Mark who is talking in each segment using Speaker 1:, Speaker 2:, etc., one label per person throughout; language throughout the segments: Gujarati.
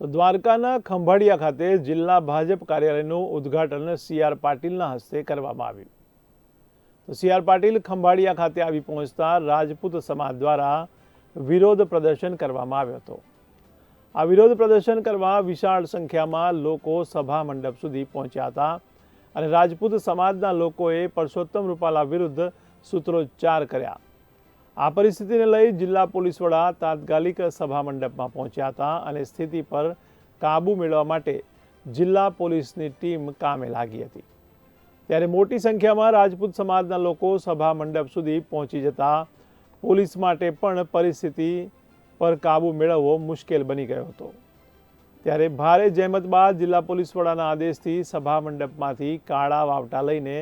Speaker 1: તો દ્વારકાના ખંભાળિયા ખાતે જિલ્લા ભાજપ કાર્યાલયનું ઉદ્ઘાટન CR પાટીલના હસ્તે કરવામાં આવ્યું। તો CR પાટીલ ખંભાળિયા ખાતે આવી પહોંચતા રાજપૂત સમાજ દ્વારા વિરોધ પ્રદર્શન કરવામાં આવ્યો હતો। આ વિરોધ પ્રદર્શન કરવા વિશાળ સંખ્યામાં લોકો સભા મંડપ સુધી પહોંચ્યા હતા અને રાજપૂત સમાજના લોકોએ પરસોત્તમ રૂપાલા વિરુદ્ધ સૂત્રોચ્ચાર કર્યા। આ પરિસ્થિતિને લઈ જિલ્લા પોલીસ વડા તાત્કાલિક સભા મંડપમાં પહોંચ્યા હતા અને સ્થિતિ પર કાબૂ મેળવવા માટે જિલ્લા પોલીસની ટીમ કામે લાગી હતી। ત્યારે મોટી સંખ્યામાં રાજપૂત સમાજના લોકો સભા મંડપ સુધી પહોંચી જતા પોલીસ માટે પણ પરિસ્થિતિ પર કાબૂ મેળવવો મુશ્કેલ બની ગયો હતો। ત્યારે ભારે જહેમત બાદ જિલ્લા પોલીસ વડાના આદેશથી સભા મંડપમાંથી કાળા વાવટા લઈને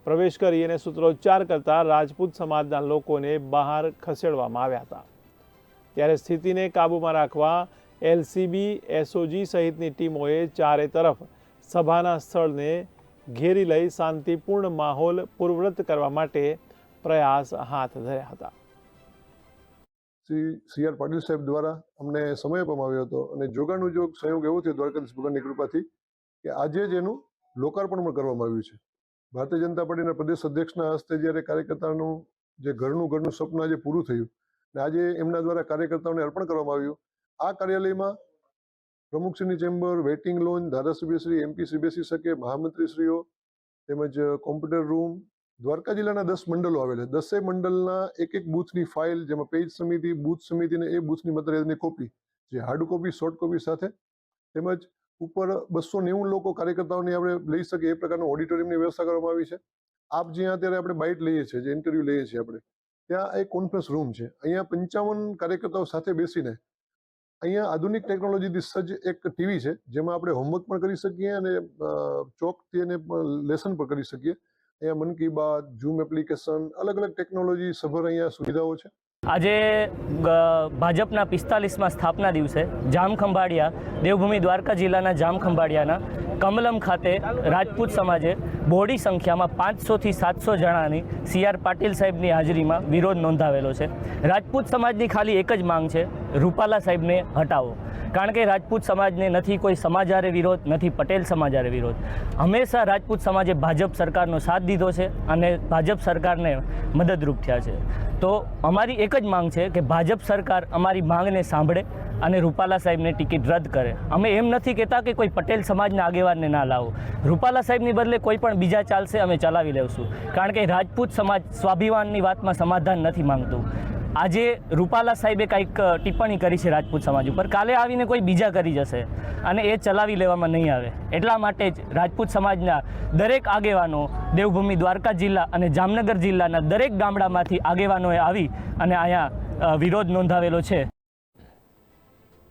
Speaker 1: પ્રવેશ કરી અને સૂત્રોચ્ચાર કરતા રાજપૂત સમાજના લોકોને બહાર ખસેડવામાં આવ્યા હતા। ત્યારે સ્થિતિને કાબૂમાં રાખવા LCB, SOG સહિતની ટીમોએ ચારે તરફ સભાના સ્થળને ઘેરી લઈ શાંતિપૂર્ણ માહોલ પૂર્વવત કરવા માટે પ્રયાસ હાથ ધર્યા હતા।
Speaker 2: શ્રી CR પાટીલ સાહેબ દ્વારા અમને સમય આપવામાં આવ્યો હતો અને જોગાનુજોગ સંયોગ એવો થયો દ્વારકાધીશ ભગવાનની કૃપાથી કે આજે જ એનું લોકાર્પણ પણ કરવામાં આવ્યું છે। ભારતીય જનતા પાર્ટીના પ્રદેશ અધ્યક્ષના હસ્તે જ્યારે કાર્યકર્તાનું જે ઘરનું સપનું આજે પૂરું થયું અને આજે એમના દ્વારા કાર્યકર્તાઓને અર્પણ કરવામાં આવ્યું। આ કાર્યાલયમાં પ્રમુખશ્રીની ચેમ્બર, વેઇટિંગ લોન્જ, ધારાસભ્યશ્રી, MP શ્રી બેસી શકે, મહામંત્રીશ્રીઓ તેમજ કોમ્પ્યુટર રૂમ, દ્વારકા જિલ્લાના 10 મંડળો આવેલા, 10 મંડળના એક બૂથની ફાઇલ, જેમાં પેજ સમિતિ, બૂથ સમિતિ અને એ બૂથની મતદારની કોપી, જે હાર્ડ કોપી, સોફ્ટ કોપી સાથે, તેમજ ઉપર 290 લોકો કાર્યકર્તાઓને આપણે લઈ શકીએ એ પ્રકારનું ઓડિટોરિયમની વ્યવસ્થા કરવામાં આવી છે। આપ જ્યાં અત્યારે આપણે બાઇટ લઈએ છીએ, જે ઇન્ટરવ્યૂ લઈએ છીએ આપણે, ત્યાં એક કોન્ફરન્સ રૂમ છે। અહીંયા 55 કાર્યકર્તાઓ સાથે બેસીને અહીંયા આધુનિક ટેકનોલોજીથી સજ્જ એક ટીવી છે, જેમાં આપણે હોમવર્ક પણ કરી શકીએ અને ચોકથી એને લેસન પણ કરી શકીએ। અહીંયા મન કી બાત, ઝૂમ એપ્લિકેશન, અલગ અલગ ટેકનોલોજી સભર અહીંયા સુવિધાઓ છે।
Speaker 3: આજે ભાજપના 45મા સ્થાપના દિવસે જામખંભાળિયા, દેવભૂમિ દ્વારકા જિલ્લાના જામખંભાળિયાના કમલમ ખાતે રાજપૂત સમાજે બહોળી સંખ્યામાં 500 થી 700 જણાની CR પાટીલ સાહેબની હાજરીમાં વિરોધ નોંધાવેલો છે। રાજપૂત સમાજની ખાલી એક જ માંગ છે, રૂપાલા સાહેબને હટાવો। કારણ કે રાજપૂત સમાજને નથી કોઈ સમાજ હારે વિરોધ, નથી પટેલ સમાજ હારે વિરોધ। હંમેશા રાજપૂત સમાજે ભાજપ સરકારનો સાથ દીધો છે અને ભાજપ સરકારને મદદરૂપ થયા છે। તો અમારી એક જ માંગ છે કે ભાજપ સરકાર અમારી માંગને સાંભળે અને રૂપાલા સાહેબને ટિકિટ રદ કરે। અમે એમ નથી કહેતા કે કોઈ પટેલ સમાજના આગેવાનને ના લાવો, રૂપાલા સાહેબની બદલે કોઈ પણ બીજા ચાલશે, અમે ચલાવી લેવશું। કારણ કે રાજપૂત સમાજ સ્વાભિમાનની વાતમાં સમાધાન નથી માંગતું। આજે રૂપાલા સાહેબે કંઈક ટિપ્પણી કરી છે રાજપૂત સમાજ ઉપર, કાલે આવીને કોઈ બીજા કરી જશે અને એ ચલાવી લેવામાં નહીં આવે। એટલા માટે જ રાજપૂત સમાજના દરેક આગેવાનો દેવભૂમિ દ્વારકા જિલ્લા અને જામનગર જિલ્લાના દરેક ગામડામાંથી આગેવાનોએ આવી અને અહીંયા વિરોધ નોંધાવેલો છે।